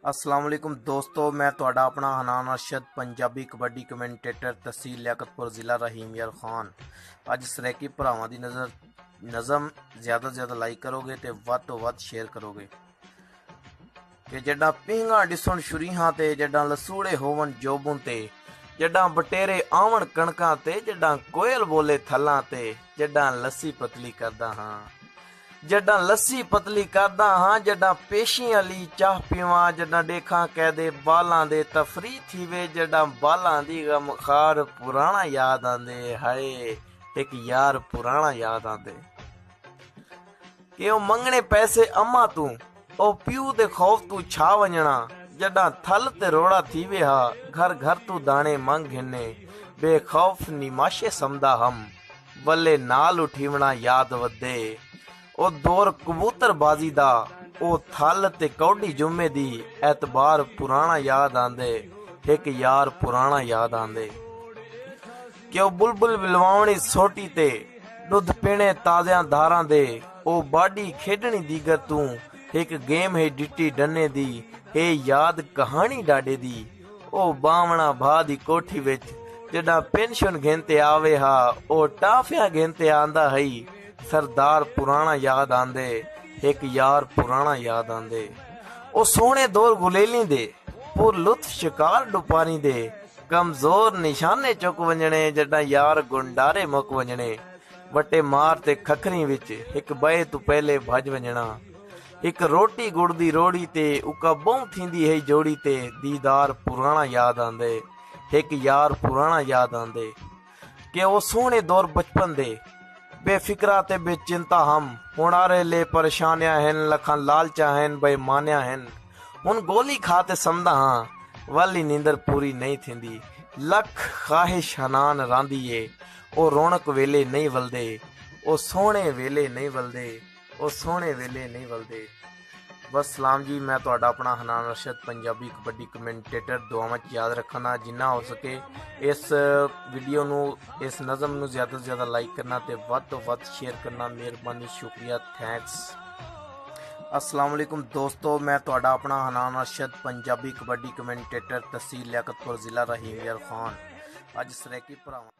अस्सलाम वालेकुम दोस्तों, मैं ਤੁਹਾਡਾ अपना हनान अरशद पंजाबी कबड्डी कमेंटेटर तहसील लियाकतपुर ज़िला रहीम यार खान। ਅੱਜ ਸਰੈਕੀ ਭਰਾਵਾਂ ਦੀ ਨਜ਼ਮ ਜ਼ਿਆਦਾ ਤੋਂ ਜ਼ਿਆਦਾ ਲਾਈਕ ਕਰੋਗੇ ਤੇ ਵੱਧ ਤੋਂ ਵੱਧ ਸ਼ੇਅਰ ਕਰੋਗੇ ਕਿ ਜੱਡਾਂ ਪੀਂਘਾਂ ਡਿਸਣ ਸ਼ੁਰੀਹਾਂ ਤੇ ਜੱਡਾਂ ਲਸੂੜੇ ਹੋਵਣ ਜੋਬੋਂ ਤੇ ਜੱਡਾਂ ਬਟੇਰੇ ਆਵਣ ਕਣਕਾਂ ਤੇ ਜੱਡਾਂ ਕੋਇਲ ਬੋਲੇ ਥੱਲਾਂ ਤੇ ਜੱਡਾਂ ਲੱਸੀ ਪਤਲੀ ਕਰਦਾ ਹਾਂ जड्डा लस्सी पतली करदा हाँ जड्डा पेशी अली चाह पीवा जड्डा देखा कह दे बालां दे तफरी थी वे जड्डा बालां दी गमखार पुराना याद आंदे हाय एक यार पुराना याद आंदे कि ओ मंगने पैसे अम्मा तू ओ प्यू दे खौफ तू छा वंजणा जड्डा थल ते रोड़ा थी वे हा घर घर तू दाने मंग घिने बेखौफ निमाशे समदा हम बल्ले नाल उठीवना याद वदे ओ दौर कबूतरबाजी दा ओ थल ते कौडी जुम्मे दी एतबार पुराना याद आंदे एक यार पुराना याद आंदे कि ओ बुलबुल बिलवावणी सोटी ते दुध पीने ताज़ियां धारां दे ओ बाडी खेडनी दीगर तू एक गेम है डिट्टी डन्ने दी हे याद कहानी डाडे दी ओ बावणा भा दी कोठी विच जड़ा पेंशन घेंते आवे हा ओ टाफियां घेंते आंदा हई सरदार पुराना याद आंदे एक यार पुराना याद आंदे ओ सोने दौर गुलेली दे पुर लुत्फ शिकार डुपानी दे कमजोर निशाने चुक वंजने जड्डा यार गुंडारे मुक वंजने वटे मार ते खखरी विच एक बए तू पहले भज वंजना एक रोटी गुड़ दी रोड़ी ते उका बहु थींदी है जोड़ी ते दीदार पुराना याद आंदे एक यार पुराना याद आंदे कि ओ सोने दौर बचपन दे बेफिक्रा ते बेचिंता हम हुणारे ले परेशानियां हैं लखा लालचा हैं बेमानिया हैं हुन गोली खाते समदा हाँ वाली नींदर पूरी नहीं थींदी लख ख्वाहिश हनान रांदी है ओ रौनक वेले नहीं वलदे ओ सोने वेले नहीं वलदे ओ सोने वेले नहीं वलदे। बस सलाम जी, मैं ਤੁਹਾਡਾ अपना हनान अरशद पंजाबी कबड्डी कमेंटेटर दुआवां च याद रखना जिन्ना हो सके इस वीडियो ਨੂੰ इस नज़म ਨੂੰ ज़्यादा ਤੋਂ ज़्यादा लाइक करना ਤੇ ਵੱਧ ਤੋਂ ਵੱਧ शेयर करना। मेहरबानी, शुक्रिया, थैंक्स। अस्सलाम वालेकुम दोस्तों, मैं ਤੁਹਾਡਾ अपना हनान अरशद पंजाबी कबड्डी कमेंटेटर तहसील लियाकतपुर ज़िला रहीम यार खान। ਅੱਜ ਸਰੈਕੀ ਭਰਾਵਾਂ